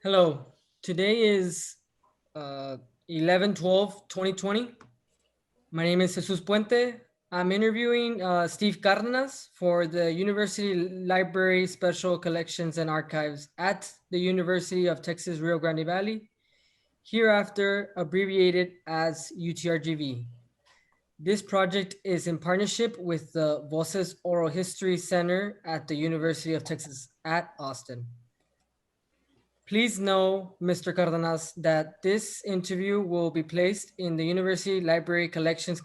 Hello, today is uh, 11/12/2020. My name is Jesus Puente. I'm interviewing Steve Cardenas for the University Library Special Collections and Archives at the University of Texas Rio Grande Valley, hereafter abbreviated as UTRGV. This project is in partnership with the Voces Oral History Center at the University of Texas at Austin. Please know, Mr. Cardenas, that this interview will be placed in the University Library Collections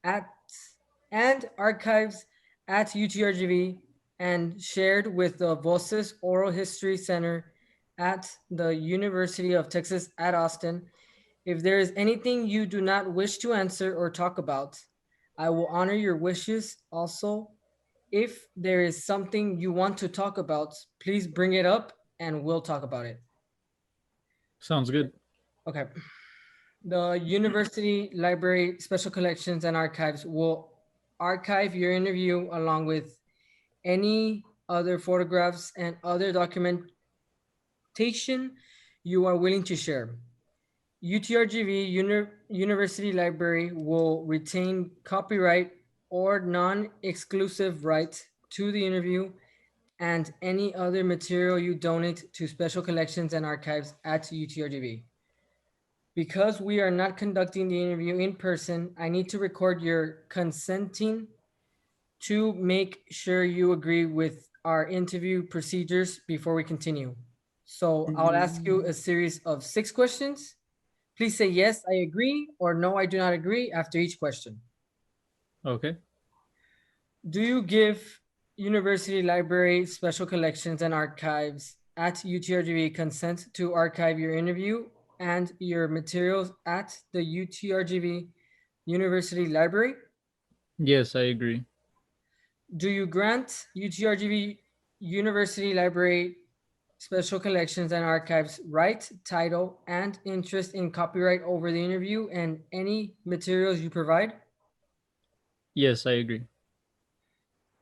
at and Archives at UTRGV and shared with the Voces Oral History Center at the University of Texas at Austin. If there is anything you do not wish to answer or talk about, I will honor your wishes. Also, if there is something you want to talk about, please bring it up and we'll talk about it. Sounds good. Okay. The University Library Special Collections and Archives will archive your interview along with any other photographs and other documentation you are willing to share. UTRGV University Library will retain copyright or non-exclusive right to the interview and any other material you donate to Special Collections and Archives at UTRGV. Because we are not conducting the interview in person, I need to record your consenting to make sure you agree with our interview procedures before we continue. So I'll ask you a series of 6 questions. Please say yes, I agree, or no, I do not agree after each question. Okay. Do you give University Library Special Collections and Archives at UTRGV consent to archive your interview and your materials at the UTRGV University Library? Yes, I agree. Do you grant UTRGV University Library Special Collections and Archives right, title, and interest in copyright over the interview and any materials you provide? Yes, I agree.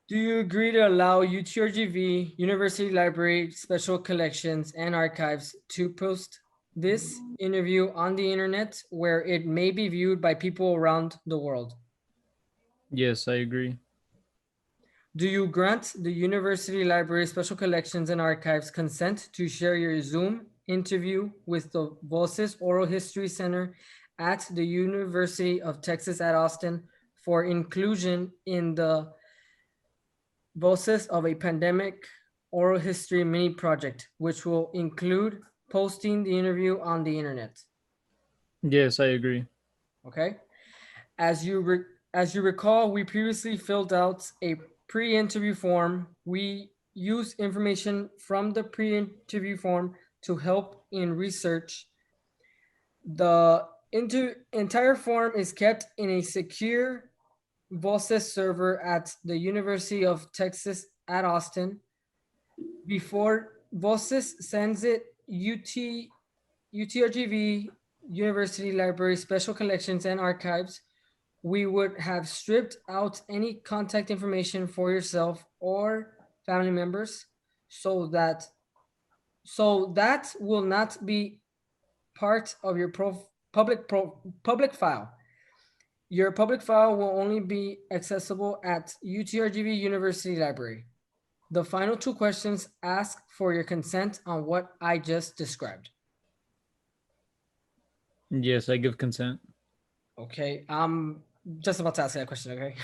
Do you agree to allow UTRGV University Library Special Collections and Archives to post this interview on the internet where it may be viewed by people around the world? Yes, I agree. Do you grant the University Library Special Collections and Archives consent to share your Zoom interview with the Voces Oral History Center at the University of Texas at Austin for inclusion in the Voces of a Pandemic Oral History Mini Project, which will include posting the interview on the internet? Yes, I agree. Okay. As you recall, we previously filled out a pre-interview form. We use information from the pre-interview form to help in research. The entire form is kept in a secure Voces server at the University of Texas at Austin. Before Voces sends it UTRGV University Library Special Collections and Archives, we would have stripped out any contact information for yourself or family members so that will not be part of your public file. Your public file will only be accessible at UTRGV University Library. The final 2 questions ask for your consent on what I just described. Yes, I give consent. Okay, I'm just about to ask that question, okay?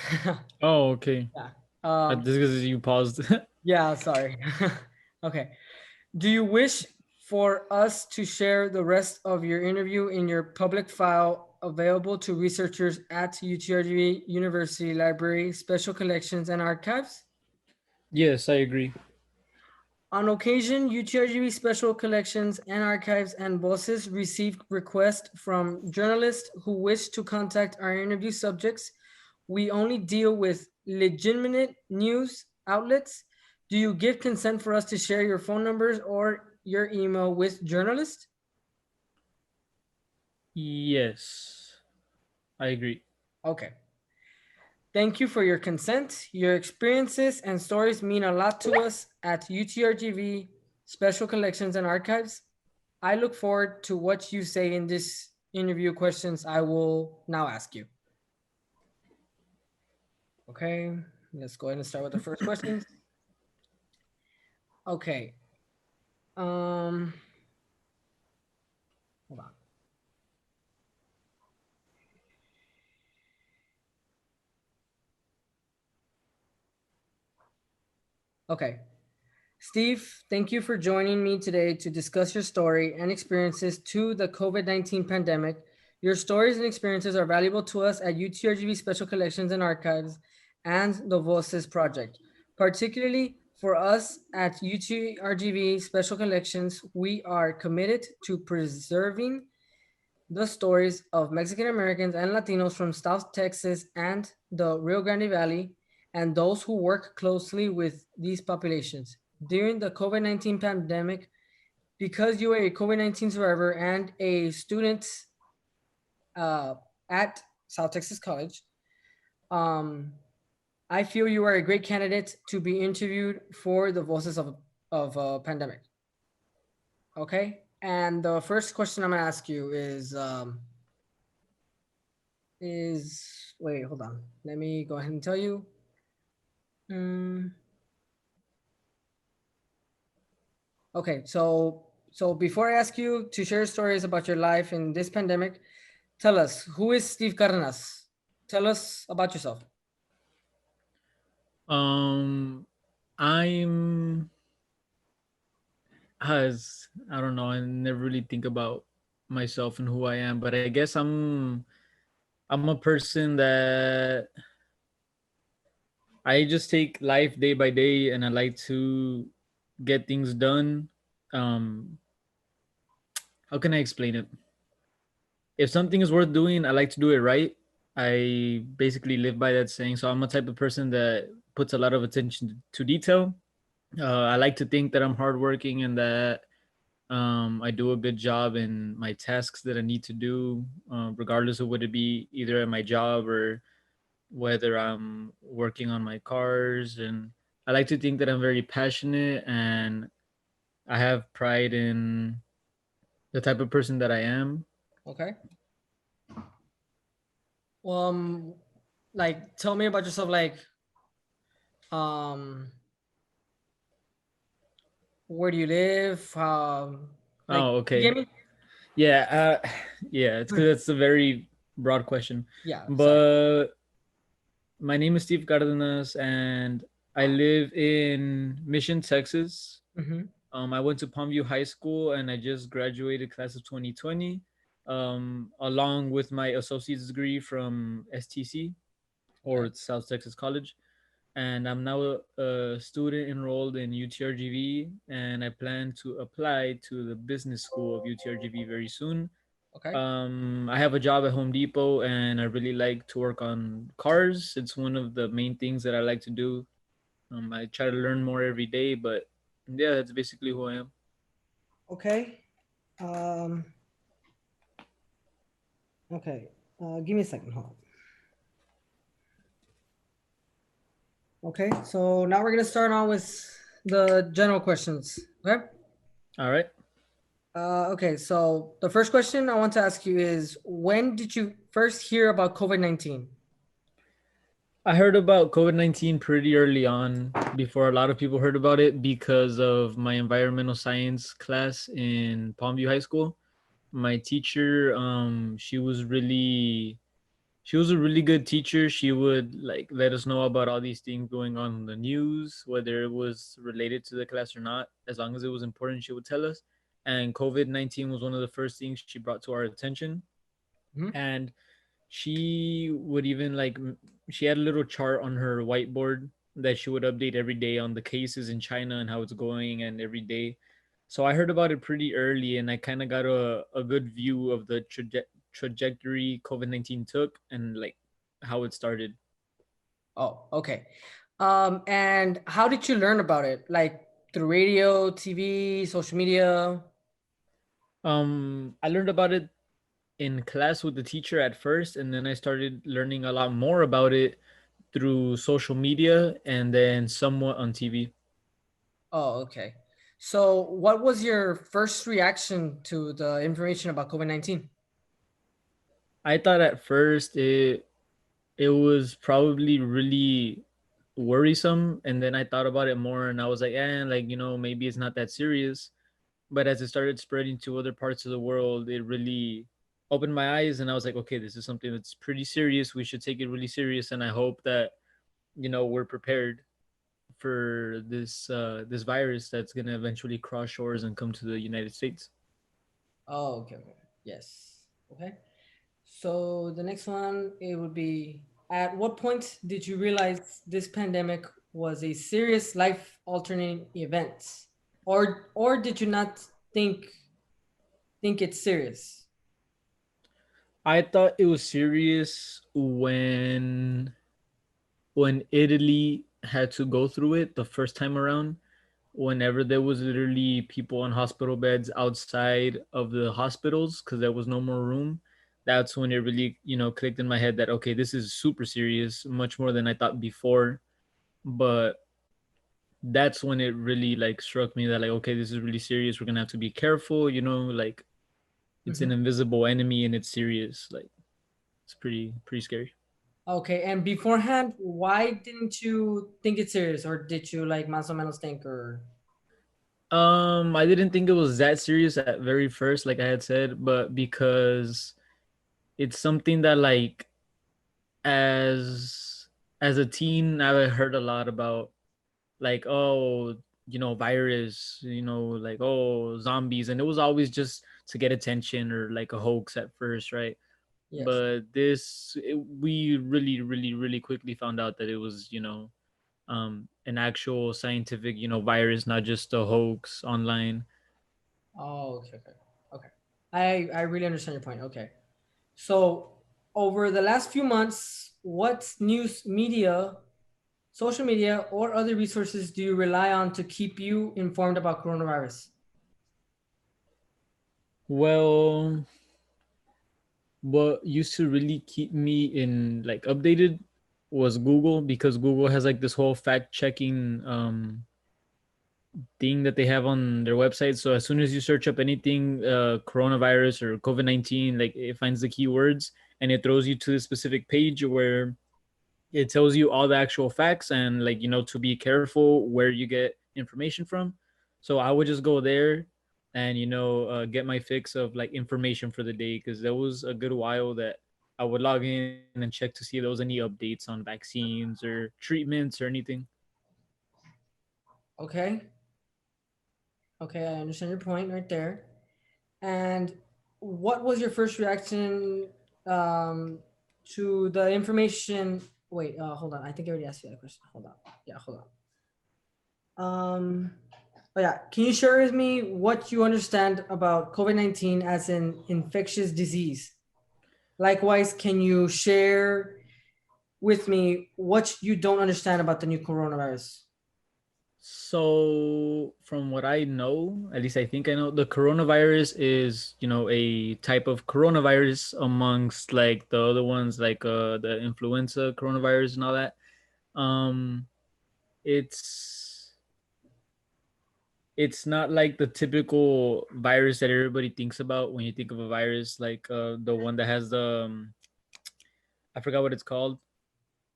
Oh, okay. Yeah. This is you paused. Yeah, sorry. Okay. Do you wish for us to share the rest of your interview in your public file available to researchers at UTRGV University Library Special Collections and Archives? Yes, I agree. On occasion, UTRGV Special Collections and Archives and Voces received requests from journalists who wish to contact our interview subjects. We only deal with legitimate news outlets. Do you give consent for us to share your phone numbers or your email with journalists? Yes, I agree. Okay. Thank you for your consent. Your experiences and stories mean a lot to us at UTRGV Special Collections and Archives. I look forward to what you say in this interview questions I will now ask you. Okay, let's go ahead and start with the first questions. Okay. Um, Hold on. Okay. Steve, thank you for joining me today to discuss your story and experiences to the COVID-19 pandemic. Your stories and experiences are valuable to us at UTRGV Special Collections and Archives and the Voces project. Particularly for us at UTRGV Special Collections, we are committed to preserving the stories of Mexican Americans and Latinos from South Texas and the Rio Grande Valley, and those who work closely with these populations. During the COVID 19 pandemic, because you are a COVID 19 survivor and a student uh, at South Texas College, um, I feel you are a great candidate to be interviewed for the Voices of Pandemic. Okay? And the first question I'm going to ask you is wait, hold on. Let me go ahead and tell you. Okay, so before I ask you to share stories about your life in this pandemic, tell us who is Steve Cardenas? Tell us about yourself. Um, I'm as I don't know. I never really think about myself and who I am, but I guess I'm a person that I just take life day by day, and I like to get things done. Um, how can I explain it? If something is worth doing, I like to do it right. I basically live by that saying. So I'm a type of person that puts a lot of attention to detail. I like to think that I'm hardworking and that I do a good job in my tasks that I need to do, regardless of what it be, either at my job or whether I'm working on my cars. And I like to think that I'm very passionate and I have pride in the type of person that I am. Okay. Well, like tell me about yourself. Um, where do you live? Like, Oh, you okay. get me? Yeah, yeah. It's because it's a very broad question, Yeah. Sorry. but my name is Steve Cardenas, and I live in Mission, Texas. Mm-hmm. I went to Palmview High School, and I just graduated class of 2020, along with my associate's degree from STC, Okay. or South Texas College. And I'm now a student enrolled in UTRGV, and I plan to apply to the business school of UTRGV very soon. Okay. I have a job at Home Depot, and I really like to work on cars. It's one of the main things that I like to do. I try to learn more every day, but yeah, that's basically who I am. Okay. Um. Okay. Give me a second. Hold on. Okay. So now we're gonna start on with the general questions. Okay. All right. Okay, so the first question I want to ask you is when did you first hear about COVID-19? I heard about COVID-19 pretty early on, before a lot of people heard about it, because of my environmental science class in Palmview High School. My teacher, she was a really good teacher. She would like let us know about all these things going on in the news, whether it was related to the class or not. As long as it was important, she would tell us. And COVID-19 was one of the first things she brought to our attention. Mhm. And she would even she had a little chart on her whiteboard that she would update every day on the cases in China and how it's going, and every day. So I heard about it pretty early, and I kind of got a good view of the trajectory COVID-19 took, and like how it started. Oh, okay. And how did you learn about it? Like through radio, TV, social media? I learned about it in class with the teacher at first, and then I started learning a lot more about it through social media and then somewhat on TV. Oh, okay. So, what was your first reaction to the information about COVID-19? I thought at first it was probably really worrisome, and then I thought about it more and I was like, like, maybe it's not that serious. But as it started spreading to other parts of the world, it really opened my eyes, and I was like, okay, this is something that's pretty serious. We should take it really serious, and I hope that we're prepared for this virus that's going to eventually cross shores and come to the United States. Oh, okay, okay. Yes. Okay. So the next one, it would be, at what point did you realize this pandemic was a serious life altering event? Or did you not think it's serious? I thought it was serious when Italy had to go through it the first time around. Whenever there was literally people on hospital beds outside of the hospitals because there was no more room, that's when it really clicked in my head that okay, this is super serious, much more than I thought before. But that's when it really like struck me that like okay, this is really serious. We're gonna have to be careful. Like it's an Mhm. invisible enemy and it's serious. Like it's pretty scary. Okay, and beforehand, why didn't you think it's serious, or did you like más o menos think, or I didn't think it was that serious at very first, like I had said, but because it's something that like as a teen I heard a lot about like oh virus, like oh zombies, and it was always just to get attention or like a hoax at first, right? yes? But we really quickly found out that it was an actual scientific virus, not just a hoax online. Oh, okay, okay, okay. I really understand your point. Okay, so over the last few months, what news media, social media, or other resources do you rely on to keep you informed about coronavirus? Well, what used to really keep me in like updated was Google, because Google has like this whole fact checking thing that they have on their website. So as soon as you search up anything coronavirus or COVID-19, like it finds the keywords and it throws you to the specific page where it tells you all the actual facts and like to be careful where you get information from. So I would just go there and get my fix of like information for the day, because there was a good while that I would log in and check to see if there was any updates on vaccines or treatments or anything. Okay, okay, I understand your point right there. And what was your first reaction um, to the information? Wait, hold on. I think I already asked you that question. Hold on. Yeah, hold on. Oh yeah, can you share with me what you understand about COVID-19 as an infectious disease? Likewise, can you share with me what you don't understand about the new coronavirus? So, from what I know, at least I think I know, the coronavirus is, a type of coronavirus amongst like the other ones, like the influenza coronavirus and all that. Um, it's it's not like the typical virus that everybody thinks about when you think of a virus, like the one that has the I forgot what it's called,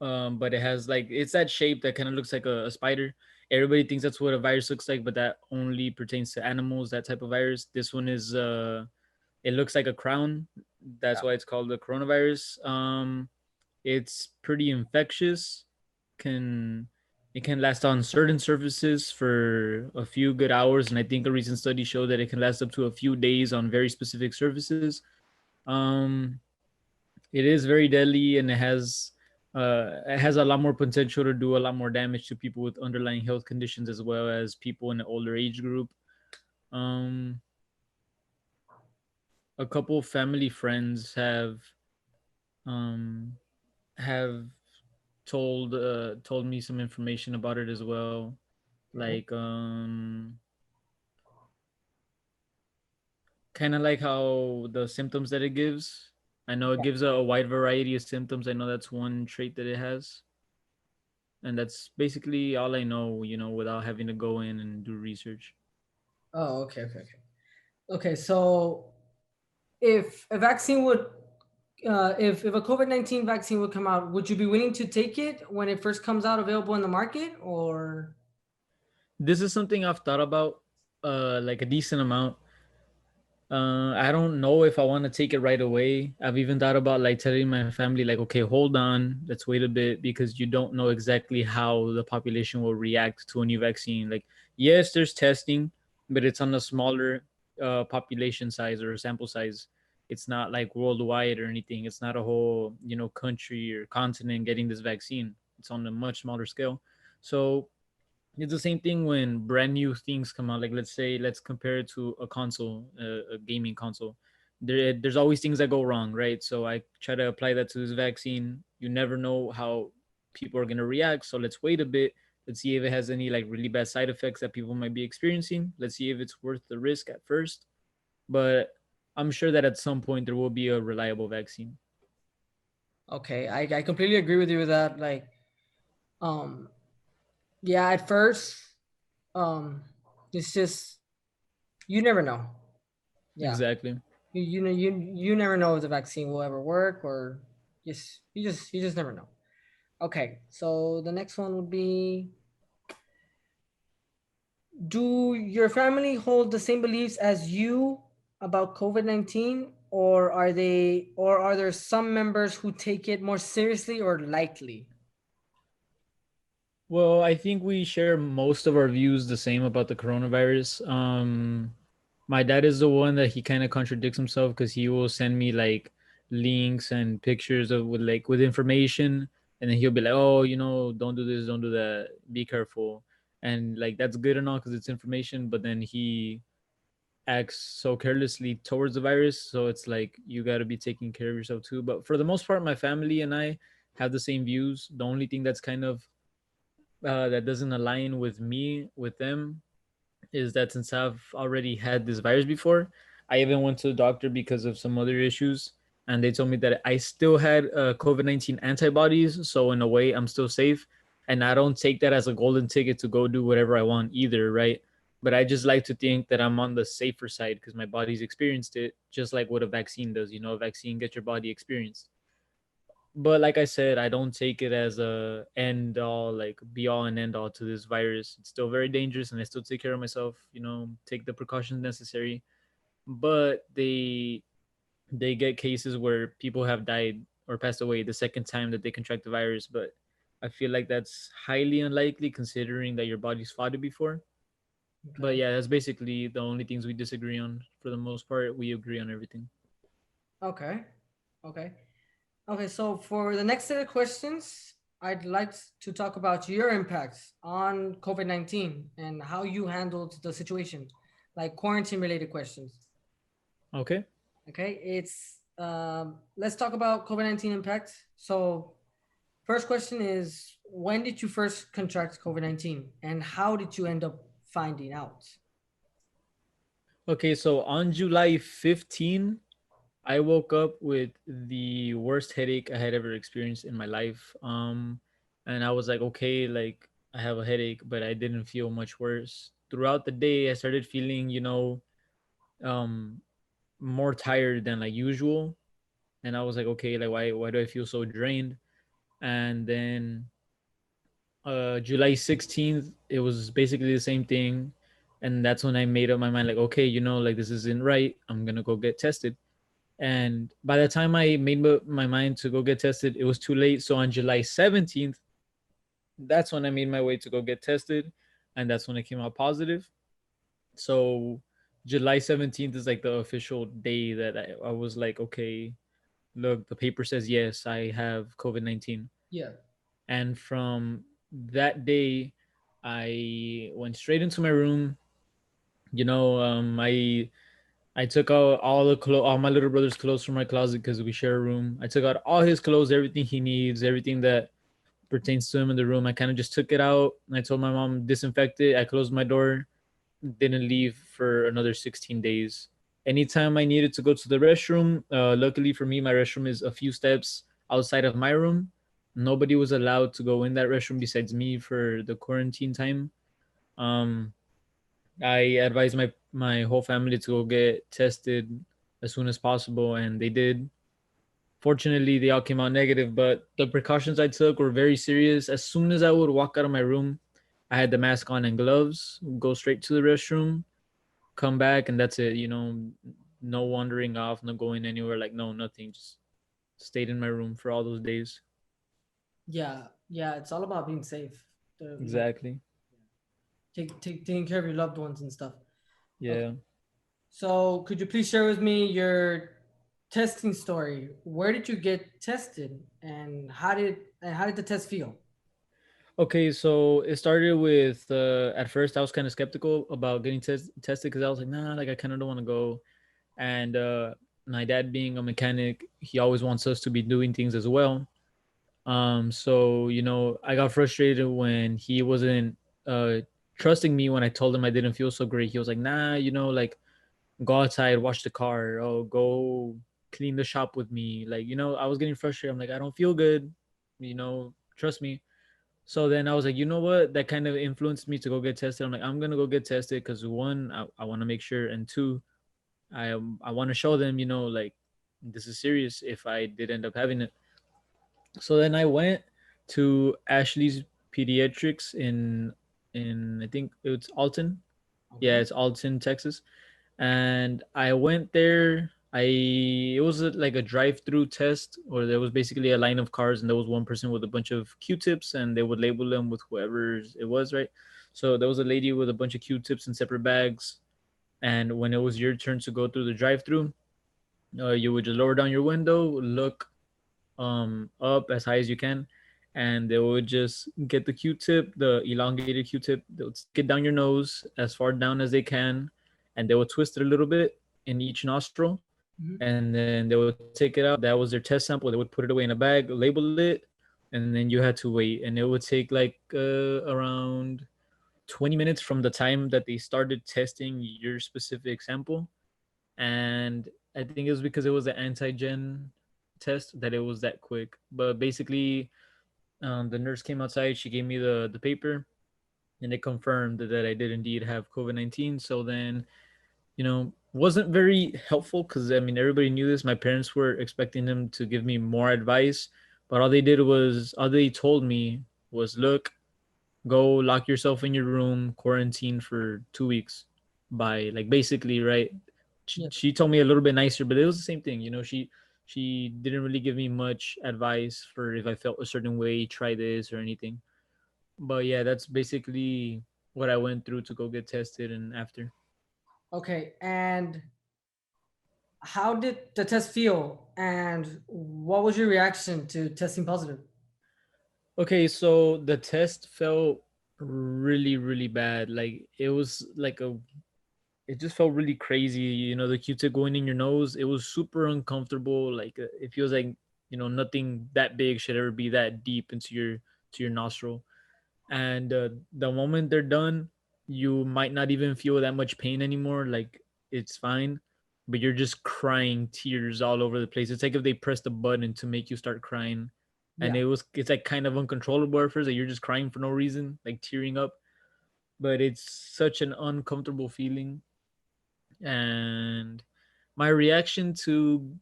but it has like it's that shape that kind of looks like a spider. Everybody thinks that's what a virus looks like, but that only pertains to animals. That type of virus. This one is it looks like a crown. That's Yeah. why it's called the coronavirus. It's pretty infectious. Can It can last on certain surfaces for a few good hours, and I think a recent study showed that it can last up to a few days on very specific surfaces. Um, it is very deadly, and it has a lot more potential to do a lot more damage to people with underlying health conditions as well as people in the older age group. Um, a couple family friends um, have told me some information about it as well, Mhm. like kind of like how the symptoms that it gives. I know it gives a wide variety of symptoms. I know that's one trait that it has, and that's basically all I know, without having to go in and do research. Oh, okay, okay, okay. Okay, so if a vaccine would, if a COVID-19 vaccine would come out, would you be willing to take it when it first comes out available in the market, or? This is something I've thought about like a decent amount. I don't know if I want to take it right away. I've even thought about like telling my family, like, okay, hold on, let's wait a bit because you don't know exactly how the population will react to a new vaccine. Like, yes, there's testing, but it's on a smaller population size or sample size. It's not like worldwide or anything. It's not a whole, country or continent getting this vaccine. It's on a much smaller scale. So it's the same thing when brand new things come out. Like let's compare it to a console, a gaming console. There's always things that go wrong, right? So I try to apply that to this vaccine. You never know how people are gonna react. So let's wait a bit. Let's see if it has any like really bad side effects that people might be experiencing. Let's see if it's worth the risk at first. But I'm sure that at some point there will be a reliable vaccine. Okay, I completely agree with you with that. Like, um, yeah, at first, um, it's just you never know. Yeah, Exactly. you know you never know if the vaccine will ever work, or just you just never know. Okay, so the next one would be: do your family hold the same beliefs as you about COVID-19, or are there some members who take it more seriously or lightly? Well, I think we share most of our views the same about the coronavirus. My dad is the one that he kind of contradicts himself because he will send me like links and pictures of with information, and then he'll be like, "Oh, don't do this, don't do that, be careful," and like that's good and all because it's information, but then he acts so carelessly towards the virus. So it's like you got to be taking care of yourself too. But for the most part, my family and I have the same views. The only thing that's kind of that doesn't align with me with them is that since I've already had this virus before, I even went to the doctor because of some other issues, and they told me that I still had COVID-19 antibodies. So in a way, I'm still safe, and I don't take that as a golden ticket to go do whatever I want either, right? But I just like to think that I'm on the safer side because my body's experienced it, just like what a vaccine does. A vaccine gets your body experienced, but like I said, I don't take it as a end all, like be all and end all to this virus. It's still very dangerous, and I still take care of myself. Take the precautions necessary. But they get cases where people have died or passed away the second time that they contract the virus. But I feel like that's highly unlikely considering that your body's fought it before. But Okay. yeah, that's basically the only things we disagree on. For the most part, we agree on everything. Okay. Okay. Okay, so for the next set of questions, I'd like to talk about your impacts on COVID-19 and how you handled the situation, like quarantine related questions. Okay. Okay, let's talk about COVID-19 impact. So, first question is, when did you first contract COVID-19 and how did you end up finding out? Okay, so on July 15, I woke up with the worst headache I had ever experienced in my life. And I was like, okay, like I have a headache, but I didn't feel much worse. Throughout the day, I started feeling, um, more tired than like usual. And I was like, okay, like why do I feel so drained? And then July 16th, it was basically the same thing. And that's when I made up my mind, like, okay, like this isn't right. I'm gonna go get tested. And by the time I made my mind to go get tested, it was too late. So on July 17th, that's when I made my way to go get tested. And that's when it came out positive. So July 17th is like the official day that I was like, okay, look, the paper says yes, I have COVID-19. Yeah. And from that day, I went straight into my room. I took out all my little brother's clothes from my closet because we share a room. I took out all his clothes, everything he needs, everything that pertains to him in the room. I kind of just took it out. And I told my mom disinfect it. I closed my door, didn't leave for another 16 days. Anytime I needed to go to the restroom, luckily for me, my restroom is a few steps outside of my room. Nobody was allowed to go in that restroom besides me for the quarantine time. Um, I advised my whole family to go get tested as soon as possible, and they did. Fortunately, they all came out negative, but the precautions I took were very serious. As soon as I would walk out of my room, I had the mask on and gloves, go straight to the restroom, come back, and that's it. No wandering off, no going anywhere. Like, no, nothing. Just stayed in my room for all those days. Yeah, yeah, it's all about being safe. Like Exactly. taking care of your loved ones and stuff. Okay. Yeah. So could you please share with me your testing story? Where did you get tested, and how did the test feel? Okay, so it started with at first I was kind of skeptical about getting tested because I was like, nah, like I kind of don't want to go. And my dad being a mechanic, he always wants us to be doing things as well. So I got frustrated when he wasn't uh trusting me when I told him I didn't feel so great. He was like, nah, like go outside, wash the car, oh go clean the shop with me. Like, I was getting frustrated. I'm like, I don't feel good, trust me. So then I was like, you know what? That kind of influenced me to go get tested. I'm like, I'm gonna go get tested because one, I want to make sure, and two, I want to show them, like this is serious if I did end up having it. So then I went to Ashley's Pediatrics in I think it's Alton. Yeah, Okay. it's Alton, Texas. And I went there. It was like a drive-through test, or there was basically a line of cars, and there was one person with a bunch of Q-tips, and they would label them with whoever it was, right? So there was a lady with a bunch of Q-tips in separate bags, and when it was your turn to go through the drive-through, you would just lower down your window, look up as high as you can, and they would just get the Q-tip, the elongated Q-tip. They would stick it down your nose as far down as they can, and they would twist it a little bit in each nostril, Mhm. and then they would take it out. That was their test sample. They would put it away in a bag, label it, and then you had to wait. And it would take like around 20 minutes from the time that they started testing your specific sample. And I think it was because it was an antigen test that it was that quick. But basically, the nurse came outside. She gave me the paper, and it confirmed that I did indeed have COVID-19. So then, wasn't very helpful because I mean everybody knew this. My parents were expecting them to give me more advice, but all they told me was, look, go lock yourself in your room, quarantine for 2 weeks. By like basically, right? Yeah. She told me a little bit nicer, but it was the same thing. She didn't really give me much advice for if I felt a certain way, try this or anything. But yeah, that's basically what I went through to go get tested and after. Okay. And how did the test feel, and what was your reaction to testing positive? Okay, so the test felt really, really bad. Like it was like it just felt really crazy. The Q-tip going in your nose. It was super uncomfortable. Like it feels like nothing that big should ever be that deep into your nostril. And the moment they're done, you might not even feel that much pain anymore. Like it's fine, but you're just crying tears all over the place. It's like if they pressed a button to make you start crying, and Yeah. it's like kind of uncontrollable at first. Like you're just crying for no reason, like tearing up. But it's such an uncomfortable feeling. And my reaction to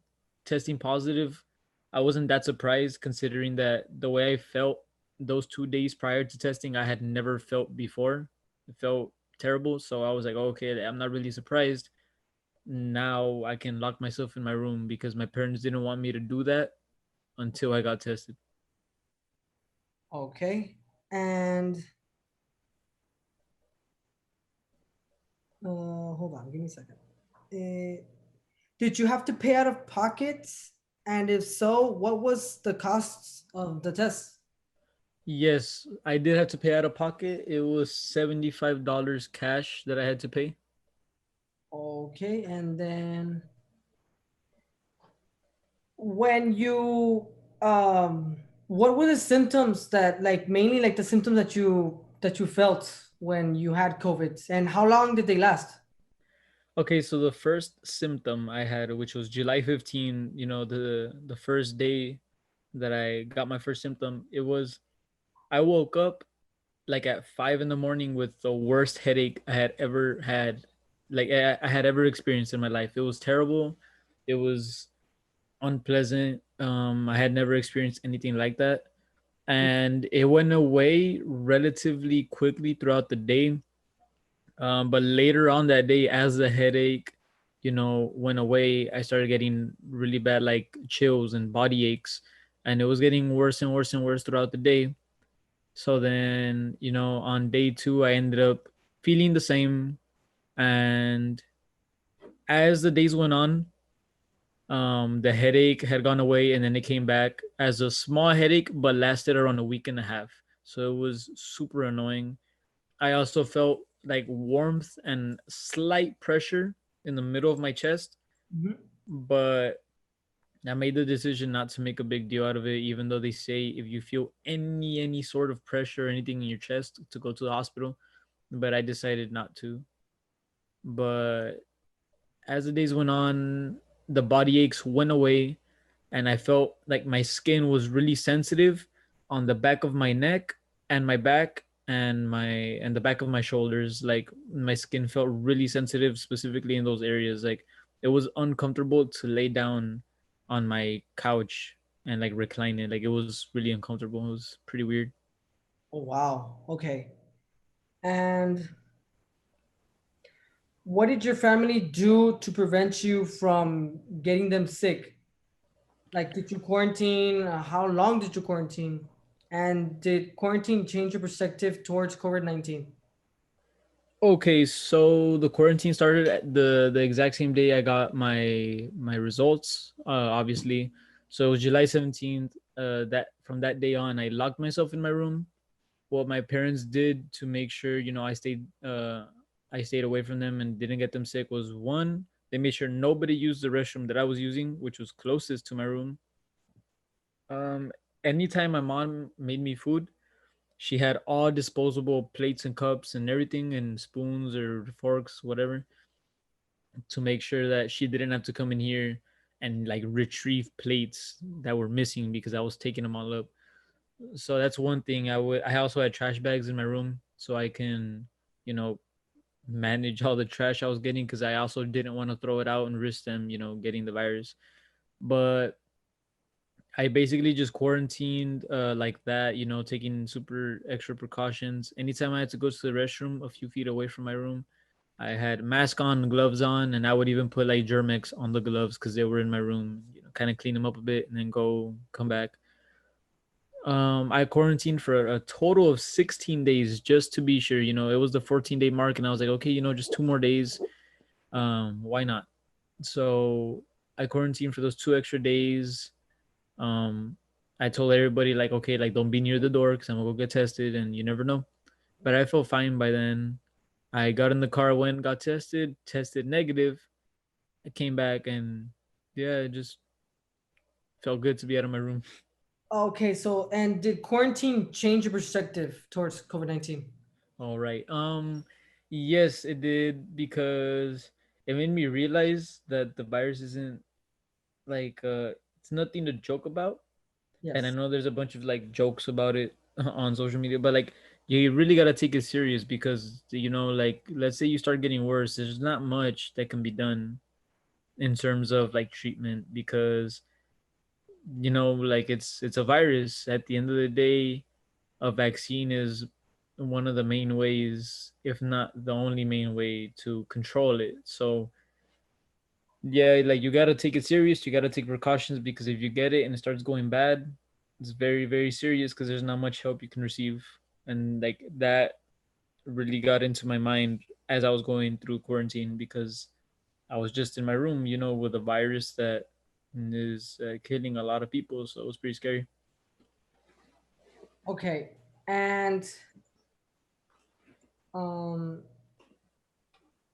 testing positive, I wasn't that surprised considering that the way I felt those 2 days prior to testing, I had never felt before. It felt terrible. So I was like, okay, I'm not really surprised. Now I can lock myself in my room because my parents didn't want me to do that until I got tested. Okay. And hold on, give me a second. Did you have to pay out of pocket? And if so, what was the costs of the test? Yes, I did have to pay out of pocket. It was $75 cash that I had to pay. Okay, and then when you what were the symptoms that, like, mainly like the symptoms that you felt when you had COVID, and how long did they last? Okay, so the first symptom I had, which was July 15, the first day that I got my first symptom, it was I woke up like at 5 in the morning with the worst headache I had ever had, like I had ever experienced in my life. It was terrible. It was unpleasant. I had never experienced anything like that. And it went away relatively quickly throughout the day. But later on that day, as the headache, went away, I started getting really bad, like chills and body aches. And it was getting worse and worse and worse throughout the day. So then, on day two, I ended up feeling the same. And as the days went on, the headache had gone away, and then it came back as a small headache, but lasted around a week and a half. So it was super annoying. I also felt like warmth and slight pressure in the middle of my chest, Mhm. but I made the decision not to make a big deal out of it, even though they say if you feel any sort of pressure or anything in your chest to go to the hospital. But I decided not to. But as the days went on, the body aches went away, and I felt like my skin was really sensitive on the back of my neck and my back and the back of my shoulders. Like my skin felt really sensitive, specifically in those areas. Like it was uncomfortable to lay down on my couch and like recline it. Like it was really uncomfortable. It was pretty weird. Oh, wow. Okay. And what did your family do to prevent you from getting them sick? Like, did you quarantine? How long did you quarantine? And did quarantine change your perspective towards COVID-19? Okay, so the quarantine started at the exact same day I got my results. Obviously, so it was July 17th. That from that day on, I locked myself in my room. What my parents did to make sure I stayed away from them and didn't get them sick was, one, they made sure nobody used the restroom that I was using, which was closest to my room. Um, Anytime my mom made me food, she had all disposable plates and cups and everything, and spoons or forks, whatever, to make sure that she didn't have to come in here and like retrieve plates that were missing because I was taking them all up. So that's one thing. I also had trash bags in my room so I can, you know, manage all the trash I was getting, because I also didn't want to throw it out and risk them, getting the virus. But I basically just quarantined like that, taking super extra precautions. Anytime I had to go to the restroom a few feet away from my room, I had mask on, gloves on, and I would even put like Germex on the gloves because they were in my room. Kind of clean them up a bit and then come back. I quarantined for a total of 16 days just to be sure. It was the 14-day mark, and I was like, okay, just 2 more days. Why not? So I quarantined for those 2 extra days. Um, I told everybody like, okay, like don't be near the door because I'm gonna go get tested, and you never know. But I felt fine by then. I got in the car, went, got tested negative. I came back, and yeah, it just felt good to be out of my room. Okay, so and did quarantine change your perspective towards COVID-19? All right. Yes, it did, because it made me realize that the virus isn't like it's nothing to joke about. And I Yes. know there's a bunch of like jokes about it on social media, but like you really gotta take it serious, because like let's say you start getting worse, there's not much that can be done in terms of like treatment, because like it's a virus. At the end of the day, a vaccine is one of the main ways, if not the only main way, to control it. So yeah, like you gotta take it serious. You gotta take precautions, because if you get it and it starts going bad, it's very, very serious, because there's not much help you can receive. And like that really got into my mind as I was going through quarantine, because I was just in my room, with a virus that is killing a lot of people. So it was pretty scary. Okay. And um,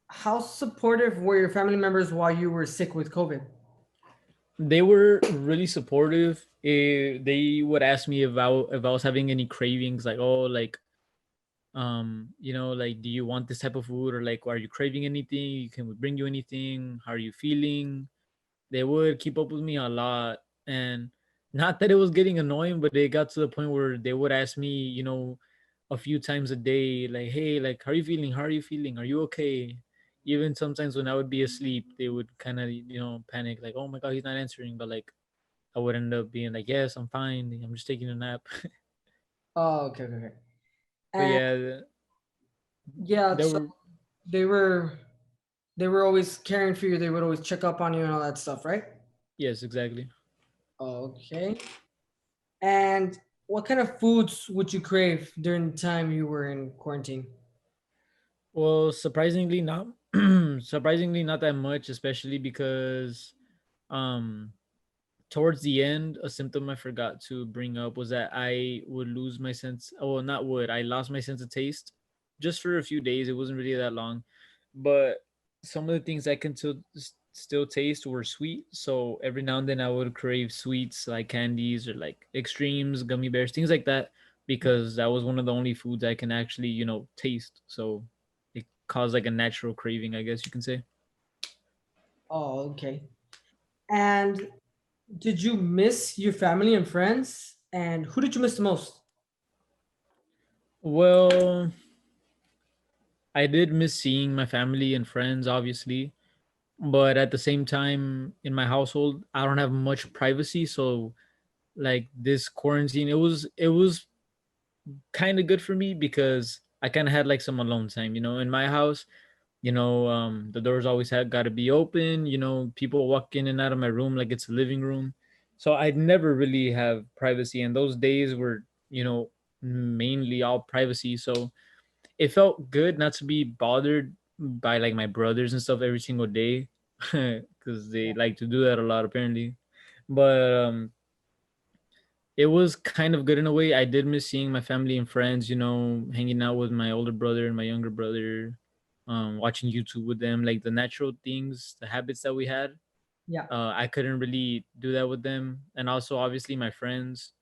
how supportive were your family members while you were sick with COVID? They were really supportive. They would ask me if I was having any cravings, like, oh, like like, do you want this type of food, or like, are you craving anything? Can we bring you anything? How are you feeling? They would keep up with me a lot. And not that it was getting annoying, but it got to the point where they would ask me, a few times a day, like, hey, like, how are you feeling? How are you feeling? Are you okay? Even sometimes when I would be asleep, they would kind of, panic, like, oh my God, he's not answering. But like, I would end up being like, yes, I'm fine. I'm just taking a nap. Oh, okay, okay, okay. But And yeah, yeah, there so were, they were they were always caring for you. They would always check up on you and all that stuff, right? yes, exactly. Okay. And what kind of foods would you crave during the time you were in quarantine? Well, surprisingly not, surprisingly not that much, especially because um towards the end, a symptom I forgot to bring up was that I would lose my sense. Oh, well, not would. I lost my sense of taste just for a few days. It wasn't really that long, but some of the things I can still taste were sweet. So every now and then I would crave sweets like candies or like extremes, gummy bears, things like that, because that was one of the only foods I can actually, taste. So it caused like a natural craving, I guess you can say. Oh, okay. And did you miss your family and friends? And who did you miss the most? Well, I did miss seeing my family and friends, obviously, but at the same time, in my household, I don't have much privacy. So, like this quarantine, it was kind of good for me because I kind of had like some alone time. In my house, the doors always had got to be open. People walk in and out of my room like it's a living room, so I'd never really have privacy. And those days were, mainly all privacy. So it felt good not to be bothered by like my brothers and stuff every single day because they like to do that a lot apparently. But it was kind of good in a way. I did miss seeing my family and friends, hanging out with my older brother and my younger brother, watching YouTube with them, like the natural things, the habits that we had. Yeah. I couldn't really do that with them. And also, obviously, my friends.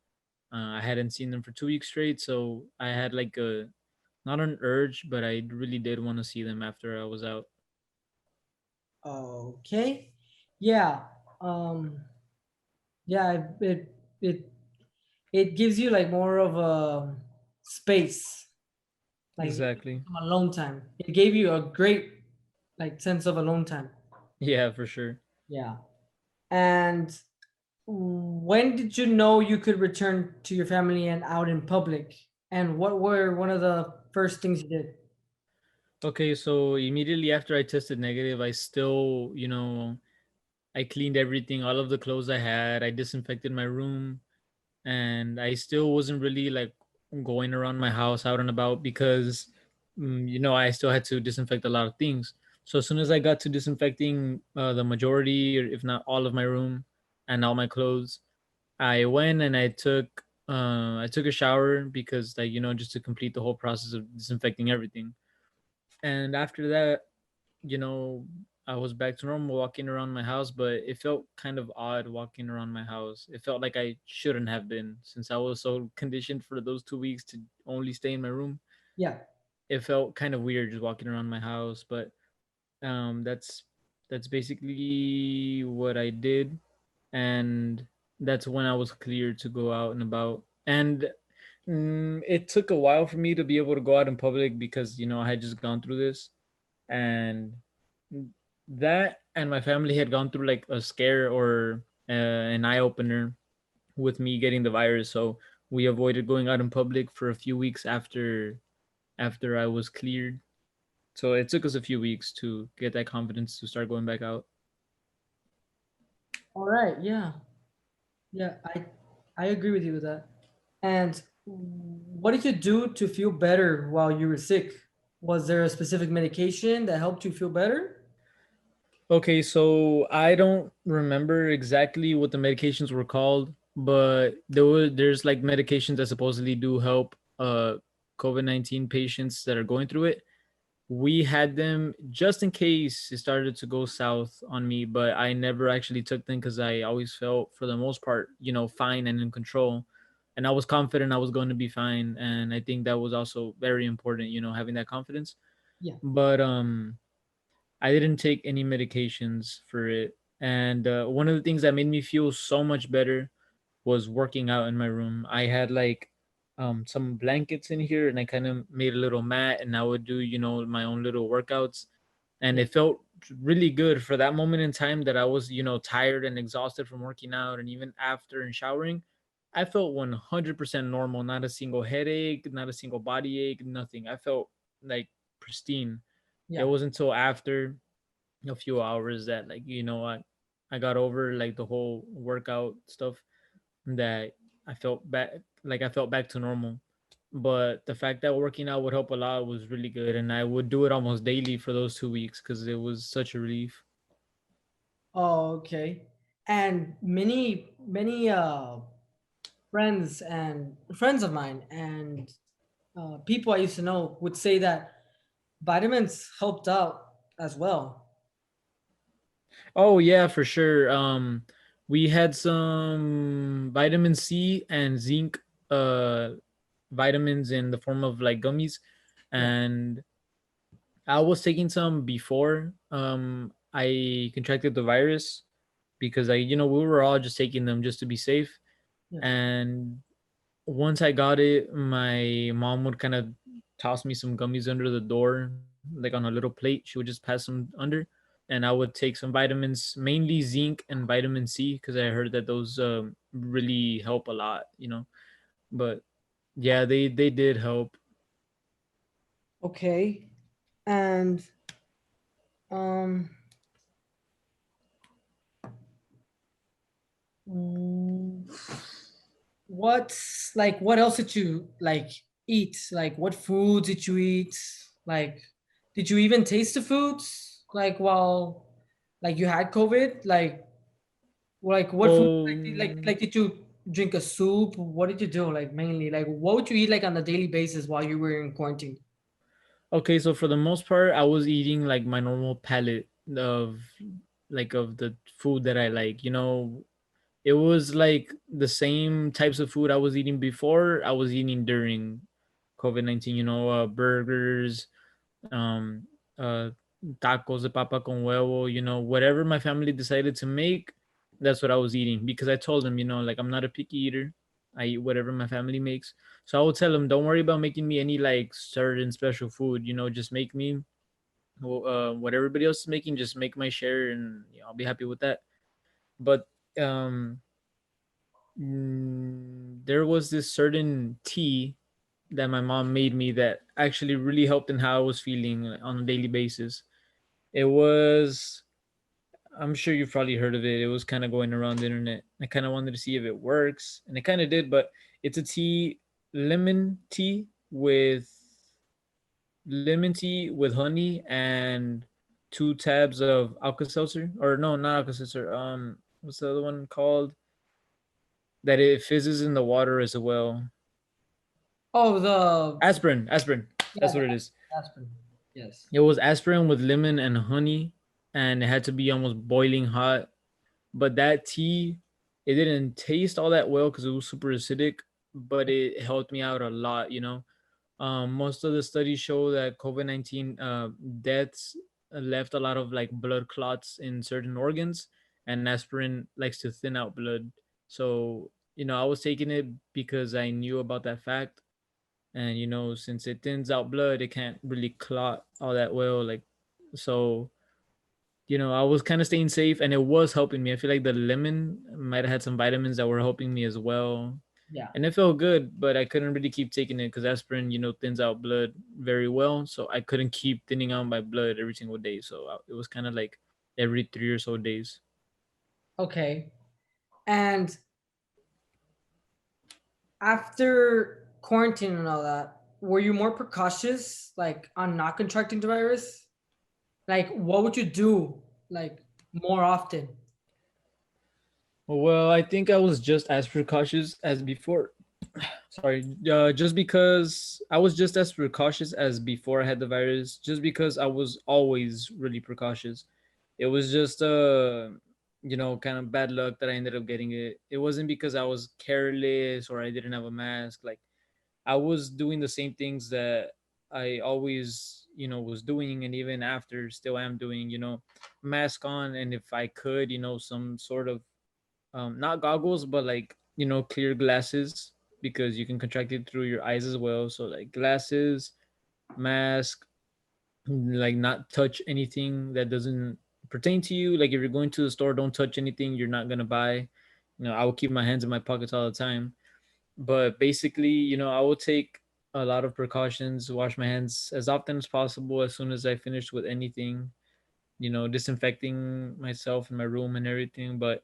I hadn't seen them for 2 weeks straight, so I had like a not an urge, but I really did want to see them after I was out. Okay. Yeah. Um, yeah, it it gives you like more of a space, like Exactly. some alone time. It gave you a great like sense of alone time. Yeah, for sure. Yeah. And when did you know you could return to your family and out in public? And what were one of the first things you did? Okay, so immediately after I tested negative, I still, I cleaned everything, all of the clothes I had. I disinfected my room, and I still wasn't really like going around my house out and about because, I still had to disinfect a lot of things. So as soon as I got to disinfecting the majority, or if not all of my room and all my clothes, I went and I took a shower because, like, just to complete the whole process of disinfecting everything. And after that, you know, I was back to normal walking around my house, but it felt kind of odd walking around my house. It felt like I shouldn't have been since I was so conditioned for those 2 weeks to only stay in my room. Yeah. It felt kind of weird just walking around my house, but that's basically what I did, and that's when I was cleared to go out and about. And it took a while for me to be able to go out in public because I had just gone through this, and that and my family had gone through like a scare or an eye opener with me getting the virus. So we avoided going out in public for a few weeks after I was cleared. So it took us a few weeks to get that confidence to start going back out. All right. Yeah. Yeah. I agree with you with that. And what did you do to feel better while you were sick? Was there a specific medication that helped you feel better? Okay, so I don't remember exactly what the medications were called, but there's like medications that supposedly do help COVID-19 patients that are going through it. We had them just in case it started to go south on me, but I never actually took them because I always felt, for the most part, fine and in control. And I was confident I was going to be fine. And I think that was also very important, having that confidence. Yeah. But I didn't take any medications for it. And one of the things that made me feel so much better was working out in my room. I had like some blankets in here, and I kind of made a little mat, and I would do, my own little workouts, and Yeah. it felt really good for that moment in time that I was, tired and exhausted from working out, and even after and showering, I felt 100% normal, not a single headache, not a single body ache, nothing. I felt like pristine. It Yeah. wasn't until after a few hours that, like, I got over like the whole workout stuff, that I felt back to normal. But the fact that working out would help a lot was really good, and I would do it almost daily for those 2 weeks because it was such a relief. Oh, okay. And many friends of mine and people I used to know would say that vitamins helped out as well. Oh yeah, for sure. We had some vitamin C and zinc vitamins in the form of like gummies, Yeah. and I was taking some before I contracted the virus, because we were all just taking them just to be safe. Yeah. And once I got it, my mom would kind of toss me some gummies under the door, like on a little plate. She would just pass them under, and I would take some vitamins, mainly zinc and vitamin C, because I heard that those really help a lot. But yeah, they did help. Okay. And um mm, what else did you like eat? Like what foods did you eat? Like did you even taste the foods like while like you had COVID? Like what food Well, like did you drink a soup? What did you do like mainly? Like what would you eat like on a daily basis while you were in quarantine? okay, so for the most part, I was eating like my normal palette of the food that I like. It was like the same types of food I was eating before. I was eating during COVID-19. Burgers, um, uh, tacos de papa con huevo. Whatever my family decided to make, that's what I was eating, because I told them, like, I'm not a picky eater. I eat whatever my family makes. So I would tell them, don't worry about making me any like certain special food. Just make me what everybody else is making. Just make my share, and I'll be happy with that. But um, there was this certain tea that my mom made me that actually really helped in how I was feeling on a daily basis. It was, I'm sure you've probably heard of it. It was kind of going around the internet. I kind of wanted to see if it works, and it kind of did. But it's a tea, lemon tea with honey and 2 tabs of Alka Seltzer, or no, not Alka Seltzer. What's the other one called? That it fizzes in the water as well. Oh, the Aspirin, aspirin. yeah, That's what it is. aspirin. Yes. It was aspirin with lemon and honey, and it had to be almost boiling hot. But that tea, it didn't taste all that well because it was super acidic, but it helped me out a lot. Most of the studies show that COVID-19 deaths left a lot of like blood clots in certain organs, and aspirin likes to thin out blood. So, I was taking it because I knew about that fact, and since it thins out blood, it can't really clot all that well, like, so I was kind of staying safe, and it was helping me. I feel like the lemon might have had some vitamins that were helping me as well, Yeah. and it felt good, but I couldn't really keep taking it because aspirin thins out blood very well, so I couldn't keep thinning out my blood every single day. So it was kind of like every 3 or so days. Okay. And after quarantine and all that, were you more precautious, like on not contracting the virus? Like, what would you do, like, more often? Well, I think I was just as precautious as before. Sorry, just because I was just as precautious as before I had the virus, just because I was always really precautious. It was just kind of bad luck that I ended up getting it. It wasn't because I was careless or I didn't have a mask. Like, I was doing the same things that I always was doing, and even after still am doing. Mask on, and if I could, some sort of not goggles, but like clear glasses, because you can contract it through your eyes as well. So like glasses, mask, like not touch anything that doesn't pertain to you. Like if you're going to the store, don't touch anything you're not gonna buy. I will keep my hands in my pockets all the time. But basically, I will take a lot of precautions, wash my hands as often as possible as soon as I finish with anything, disinfecting myself in my room and everything. But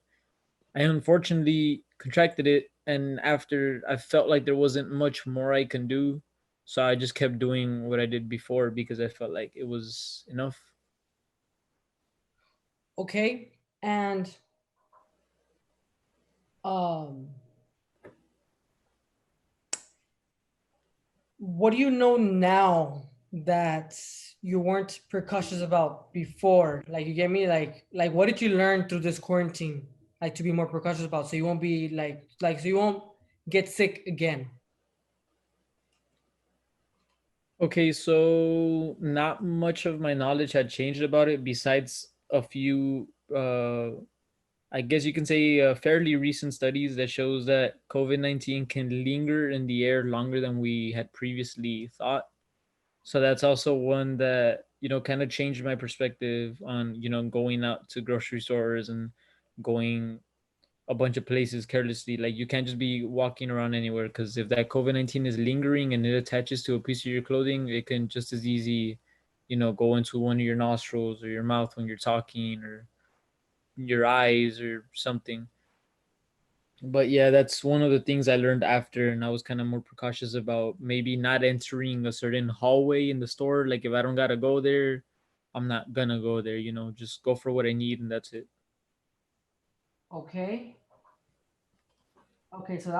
I unfortunately contracted it, and after I felt like there wasn't much more I can do, so I just kept doing what I did before because I felt like it was enough. Okay. And um, what do you know now that you weren't precautious about before? Like, you get me? Like what did you learn through this quarantine? Like, to be more precautious about, so you won't be so you won't get sick again. Okay, so not much of my knowledge had changed about it besides a few I guess you can say fairly recent studies that shows that COVID-19 can linger in the air longer than we had previously thought. So that's also one that, kind of changed my perspective on, going out to grocery stores and going a bunch of places carelessly. Like you can't just be walking around anywhere because if that COVID-19 is lingering and it attaches to a piece of your clothing, it can just as easy, go into one of your nostrils or your mouth when you're talking or your eyes or something. But yeah, that's one of the things I learned after, and I was kind of more precautious about maybe not entering a certain hallway in the store. Like if I don't gotta go there, I'm not gonna go there. Just go for what I need, and that's it. Okay. Okay, so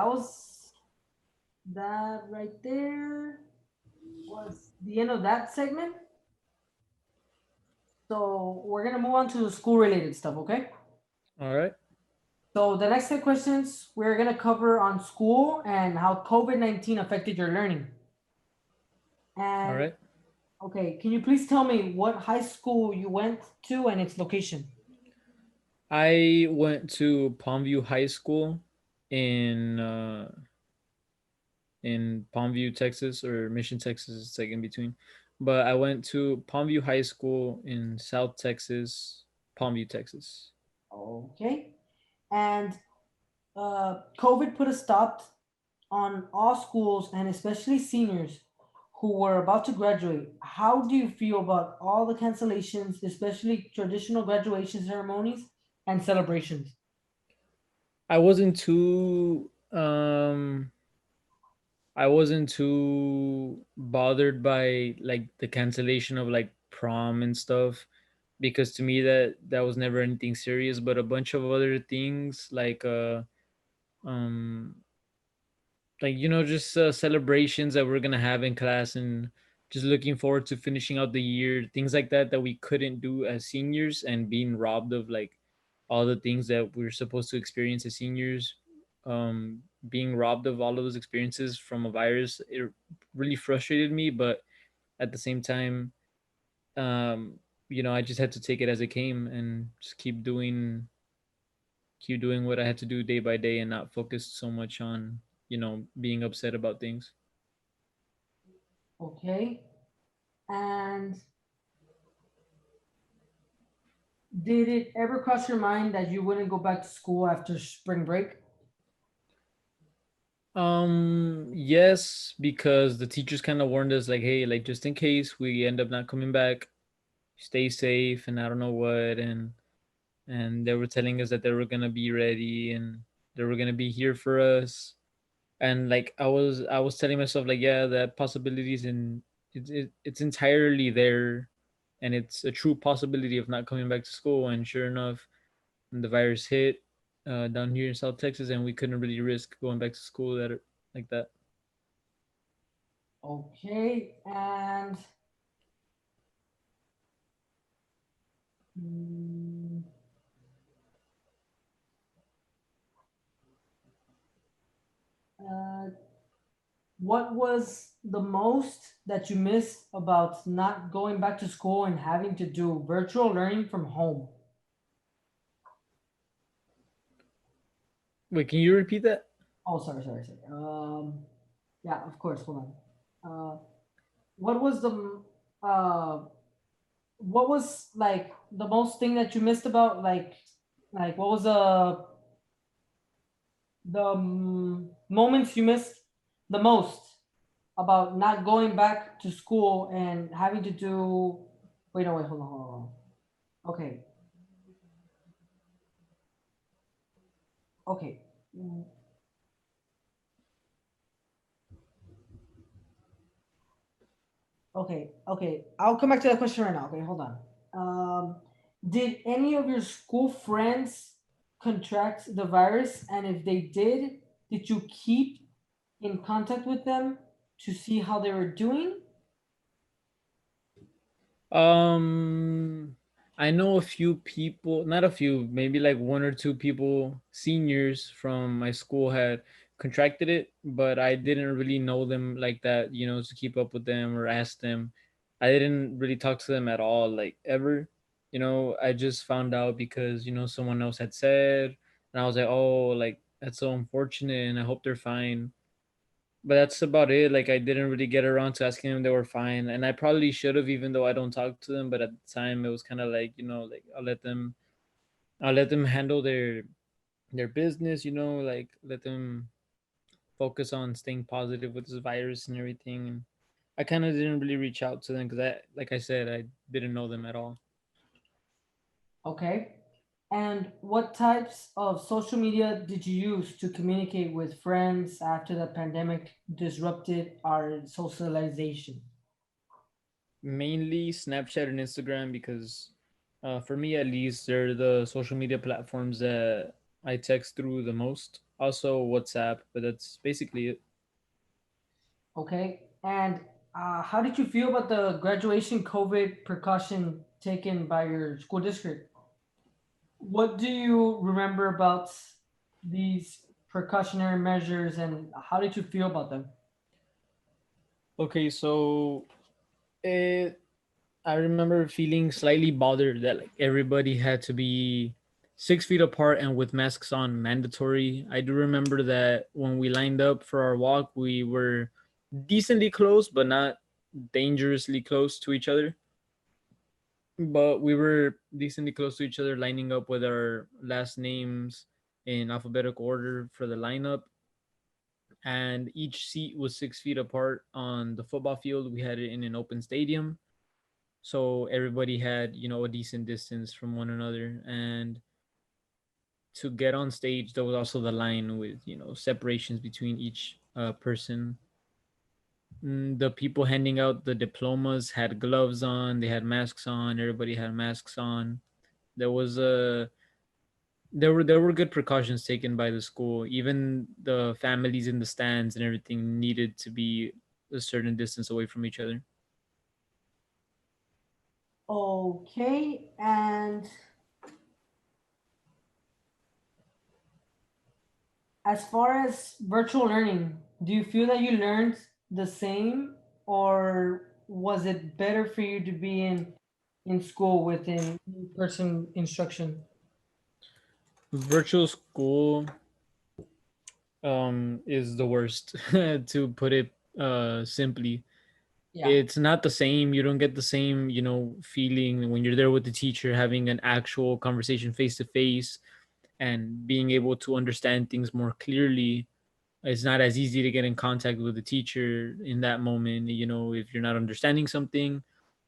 that right there was the end of that segment. So we're gonna move on to school related stuff, okay? All right, So the next set of questions we're gonna cover on school and how COVID-19 affected your learning. all And right. okay, can you please tell me what high school you went to and its location? I went to Palmview High School in uh, in Palmview, Texas, or Mission, Texas. It's like in between. But I went to Palmview High School in South Texas, Palmview, Texas. Okay. And COVID put a stop on all schools and especially seniors who were about to graduate. How do you feel about all the cancellations, especially traditional graduation ceremonies and celebrations? I wasn't too I wasn't too bothered by like the cancellation of like prom and stuff because to me that was never anything serious, but a bunch of other things um like just celebrations that we're gonna have in class and just looking forward to finishing out the year, things like that we couldn't do as seniors, and being robbed of like all the things that we're supposed to experience as seniors, being robbed of all of those experiences from a virus. It really frustrated me, but at the same time, um I just had to take it as it came and just keep doing what I had to do day by day and not focus so much on being upset about things. Okay. And did it ever cross your mind that you wouldn't go back to school after spring break? Yes, because the teachers kind of warned us, like, hey, like, just in case we end up not coming back, stay safe, and I don't know what, and they were telling us that they were gonna be ready and they were gonna be here for us. And like, I was telling myself, like, yeah, that possibilities and it's entirely there, and it's a true possibility of not coming back to school. And sure enough, the virus hit down here in South Texas, and we couldn't really risk going back to school that like that. Okay. And mm, uh, what was the most that you missed about not going back to school and having to do virtual learning from home? Wait, can you repeat that? Oh, sorry. Yeah, of course. Hold on. What was uh, what was like the most thing that you missed about like what was the moments you missed the most about not going back to school and having to do? Wait, no, wait, hold on. Okay, okay, mm, okay. I'll come back to that question right now. Okay, hold on. Um, did any of your school friends contract the virus? And if they did you keep in contact with them to see how they were doing? Um, I know a few people, not a few, maybe like one or two people, seniors from my school had contracted it, but I didn't really know them like that, to keep up with them or ask them. I didn't really talk to them at all, like ever. I just found out because, someone else had said, and I was like, oh, like that's so unfortunate, and I hope they're fine, but that's about it. Like I didn't really get around to asking them if they were fine, and I probably should have, even though I don't talk to them. But at the time, it was kind of like like I'll let them handle their business. Like let them focus on staying positive with this virus and everything. And I kind of didn't really reach out to them because like I said, I didn't know them at all. Okay. And what types of social media did you use to communicate with friends after the pandemic disrupted our socialization? Mainly Snapchat and Instagram because, for me at least, they're the social media platforms that I text through the most. Also WhatsApp, but that's basically it. Okay. And how did you feel about the graduation COVID precaution taken by your school district? What do you remember about these precautionary measures and how did you feel about them? Okay, so it, I remember feeling slightly bothered that like everybody had to be 6 feet apart and with masks on mandatory. I do remember that when we lined up for our walk, we were decently close, but not dangerously close to each other. But we were decently close to each other, lining up with our last names in alphabetical order for the lineup. And each seat was 6 feet apart on the football field. We had it in an open stadium. So everybody had, a decent distance from one another. And to get on stage, there was also the line with, separations between each person. The people handing out the diplomas had gloves on, they had masks on, everybody had masks on. There was a there were good precautions taken by the school. Even the families in the stands and everything needed to be a certain distance away from each other. Okay. And as far as virtual learning, do you feel that you learned the same or was it better for you to be in school with in-person instruction? Virtual school is the worst to put it simply. Yeah. It's not the same. You don't get the same, feeling when you're there with the teacher, having an actual conversation face to face and being able to understand things more clearly. It's not as easy to get in contact with the teacher in that moment. If you're not understanding something,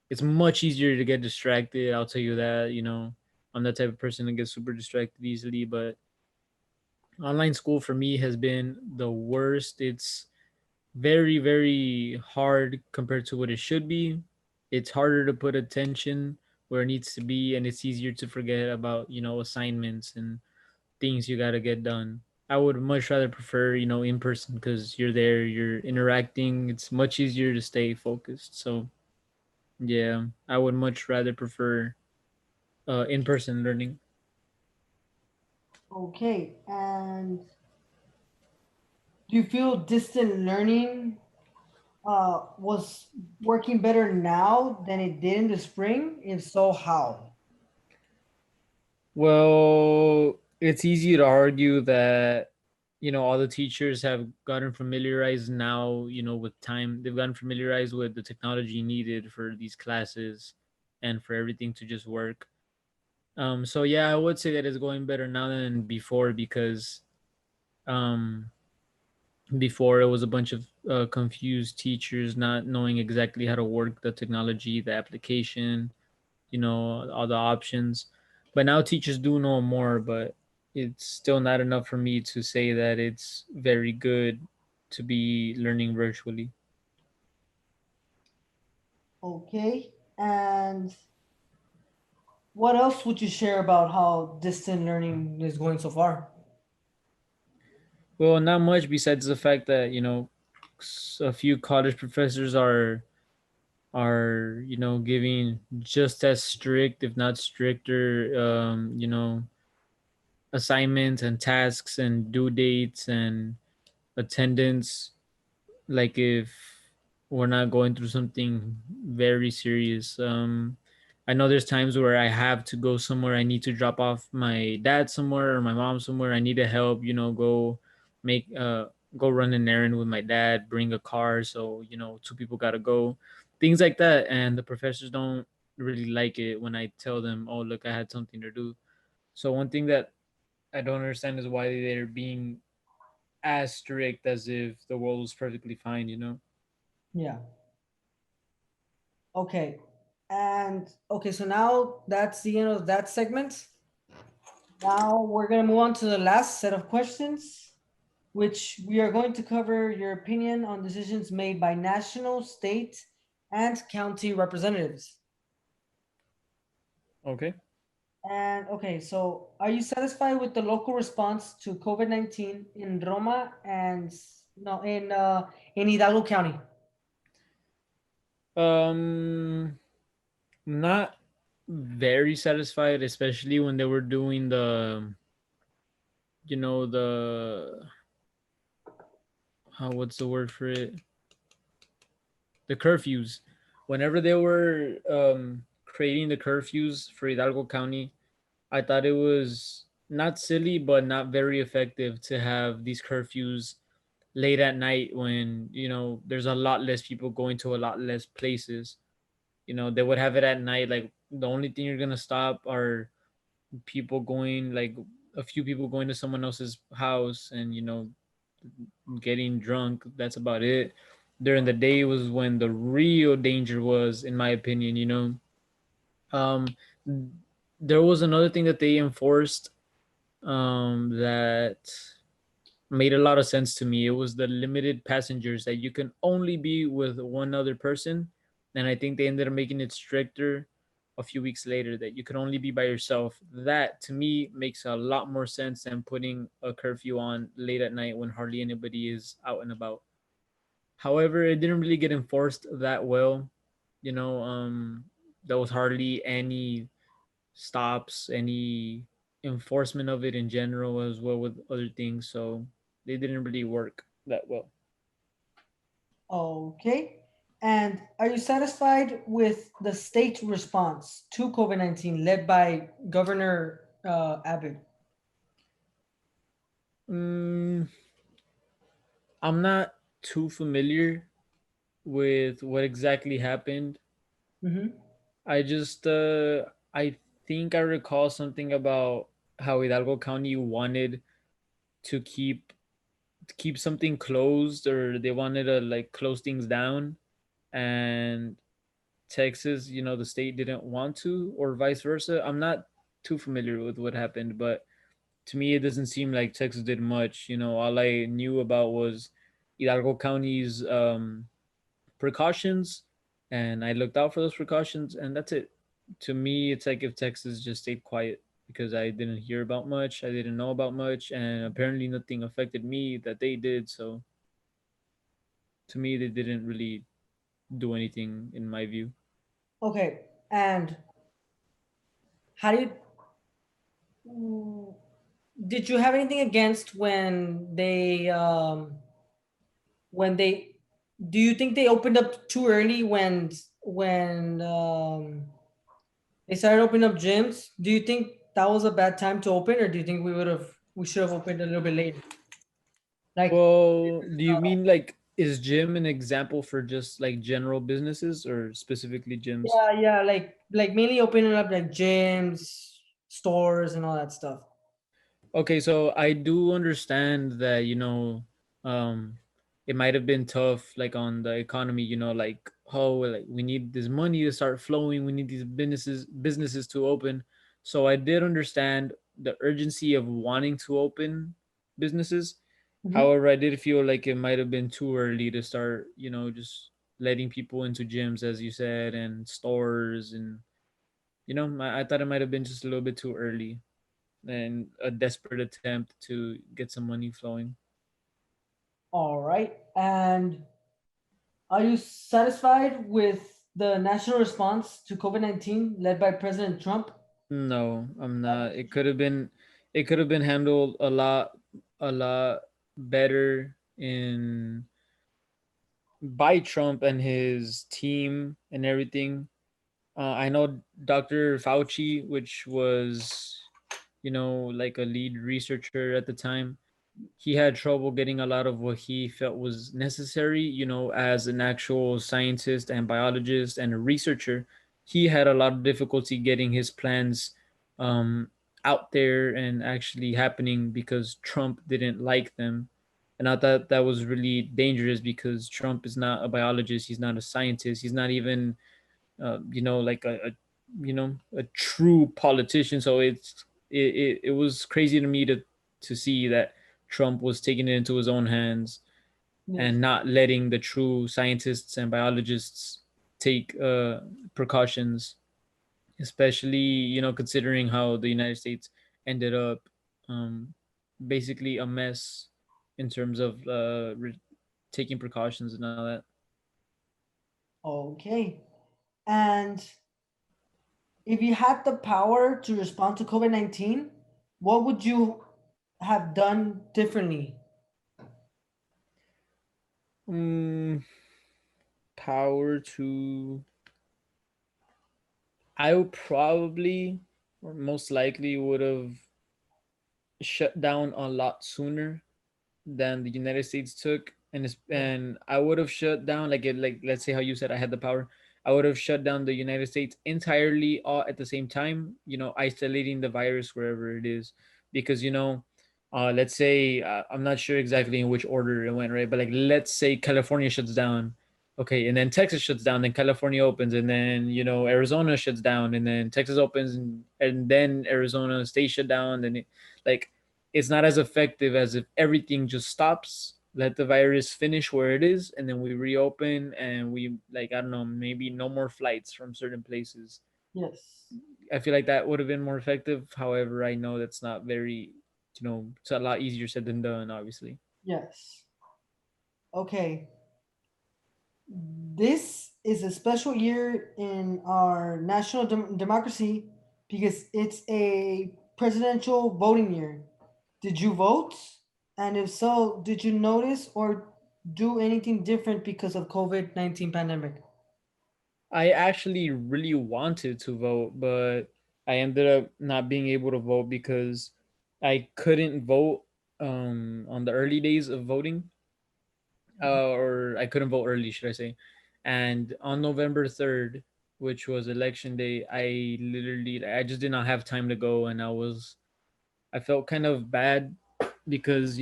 it's much easier to get distracted. I'll tell you that. I'm that type of person that gets super distracted easily. But online school for me has been the worst. It's very, very hard compared to what it should be. It's harder to put attention where it needs to be, and it's easier to forget about, assignments and things you got to get done. I would much rather prefer, in person because you're there, you're interacting. It's much easier to stay focused. So, yeah, I would much rather prefer in person learning. Okay. And do you feel distant learning was working better now than it did in the spring? If so, how? Well, it's easy to argue that all the teachers have gotten familiarized now, with time. They've gotten familiarized with the technology needed for these classes and for everything to just work. So yeah, I would say that it's going better now than before, because um before it was a bunch of confused teachers not knowing exactly how to work the technology, the application, all the options. But now teachers do know more, but it's still not enough for me to say that it's very good to be learning virtually. Okay. And what else would you share about how distant learning is going so far? Well, not much besides the fact that, a few college professors are giving just as strict, if not stricter, assignments and tasks and due dates and attendance, like if we're not going through something very serious. I know there's times where I have to go somewhere. I need to drop off my dad somewhere or my mom somewhere. I need to help, make go run an errand with my dad, bring a car, so two people gotta go, things like that. And the professors don't really like it when I tell them, oh look, I had something to do. So one thing that I don't understand is why they're being as strict as if the world was perfectly fine. Yeah. Okay. And okay, so now that's the end of that segment. Now we're going to move on to the last set of questions, which we are going to cover your opinion on decisions made by national, state, and county representatives. Okay. And okay, so are you satisfied with the local response to COVID-19 in Roma and no in Hidalgo County? Um, Not very satisfied, especially when they were doing the what's the word for it? The curfews. Whenever they were creating the curfews for Hidalgo County, I thought it was not silly, but not very effective to have these curfews late at night when there's a lot less people going to a lot less places. They would have it at night. Like the only thing you're gonna stop are people going, like a few people going to someone else's house and getting drunk. That's about it. During the day was when the real danger was, in my opinion. um there was another thing that they enforced, that made a lot of sense to me. It was the limited passengers, that you can only be with one other person. And I think they ended up making it stricter a few weeks later, that you can only be by yourself. That to me makes a lot more sense than putting a curfew on late at night when hardly anybody is out and about. However, it didn't really get enforced that well. You know, um, there was hardly any stops, any enforcement of it in general, as well with other things. So they didn't really work that well. Okay. And are you satisfied with the state response to COVID-19 led by Governor Abbott? Mm, I'm not too familiar with what exactly happened. Mm-hmm. I think I recall something about how Hidalgo County wanted to keep something closed, or they wanted to like close things down, and Texas, the state didn't want to, or vice versa. I'm not too familiar with what happened, but to me, it doesn't seem like Texas did much. All I knew about was Hidalgo County's precautions, and I looked out for those precautions, and that's it. To me, it's like if Texas just stayed quiet, because I didn't hear about much, I didn't know about much, and apparently nothing affected me that they did. So to me, they didn't really do anything in my view. Okay. And how did you have anything against when they do you think they opened up too early when they started opening up gyms? Do you think that was a bad time to open, or do you think we should have opened a little bit later? Like, Well, do you mean like is gym an example for just like general businesses or specifically gyms? yeah, like mainly opening up like gyms, stores, and all that stuff. Okay, so I do understand that, um it might have been tough like on the economy, like oh like we need this money to start flowing, we need these businesses to open. So I did understand the urgency of wanting to open businesses. Mhm. However, I did feel like it might have been too early to start, just letting people into gyms as you said and stores and I thought it might have been just a little bit too early and a desperate attempt to get some money flowing. All right. And are you satisfied with the national response to COVID-19 led by President Trump? No, I'm not. It could have been handled a lot better in by Trump and his team and everything. I know Dr. Fauci, which was like a lead researcher at the time, he had trouble getting a lot of what he felt was necessary, as an actual scientist and biologist and a researcher. He had a lot of difficulty getting his plans um, out there and actually happening because Trump didn't like them. And I thought that was really dangerous because Trump is not a biologist, he's not a scientist, he's not even, like a true politician. So it was crazy to me to see that Trump was taking it into his own hands Yes. and not letting the true scientists and biologists take precautions, especially considering how the United States ended up um, basically a mess in terms of taking precautions and all that. Okay. And if you had the power to respond to COVID-19, what would you have done differently? Mm, power to I would probably or most likely would have shut down a lot sooner than the United States took, Yes. and I would have shut down like let's say how you said I had the power. I would have shut down the United States entirely all at the same time, isolating the virus wherever it is, because let's say I'm not sure exactly in which order it went, right? But like let's say California shuts down, okay, and then Texas shuts down, then California opens, and then Arizona shuts down, and then Texas opens, and then Arizona stays shut down, and like it's not as effective as if everything just stops, let the virus finish where it is, and then we reopen and we like I don't know, maybe no more flights from certain places. Yes. I feel like that would have been more effective. However, I know that's not very, it's a lot easier said than done, obviously. Yes. Okay. This is a special year in our national democracy because it's a presidential voting year. Did you vote? And if so, did you notice or do anything different because of COVID-19 pandemic? I actually really wanted to vote, but I ended up not being able to vote because I couldn't vote on the early days of voting, or I couldn't vote early, should I say? And on November 3rd, which was election day, I just did not have time to go, and I felt kind of bad because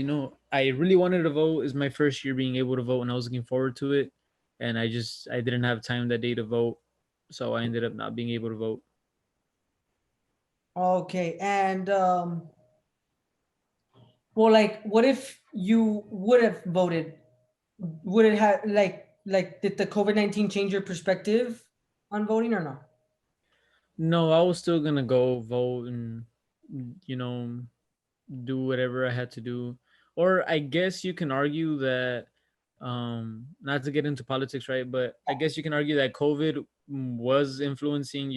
I really wanted to vote. It's my first year being able to vote, and I was looking forward to it, and I didn't have time that day to vote, so I ended up not being able to vote. Okay, and well, like, what if you would have voted? Would it have like did the COVID-19 change your perspective on voting or not? No, I was still gonna go vote and you know do whatever I had to do. Or I guess you can argue that, not to get into politics, right? But I guess you can argue that COVID was influencing,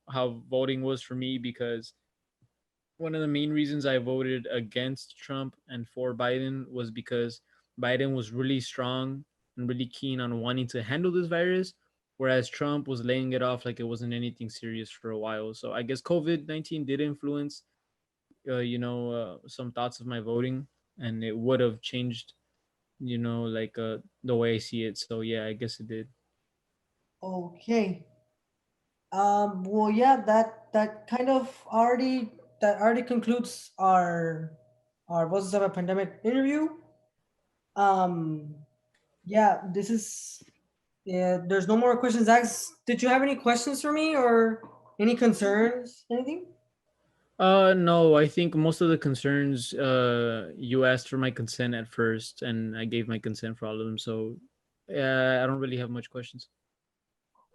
how voting was for me, because one of the main reasons I voted against Trump and for Biden was because Biden was really strong and really keen on wanting to handle this virus, whereas Trump was laying it off like it wasn't anything serious for a while. So I guess COVID-19 did influence some thoughts of my voting, and it would have changed. like the way I see it. So yeah, I guess it did. Okay. Well, yeah, that kind of already concludes our Voices of a Pandemic interview. Um, yeah, this is. Yeah, there's no more questions asked. Did you have any questions for me or any concerns? Anything? No, I think most of the concerns you asked for my consent at first, and I gave my consent for all of them. So I don't really have much questions.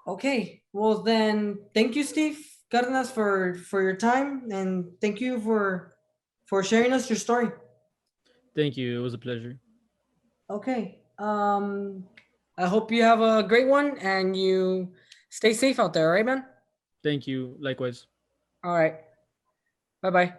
Okay. Well, then, thank you, Steve Cardenas, for your time, and thank you for sharing us your story. Thank you. It was a pleasure. Okay. I hope you have a great one and you stay safe out there, all right, man? Thank you. Likewise. All right. Bye bye.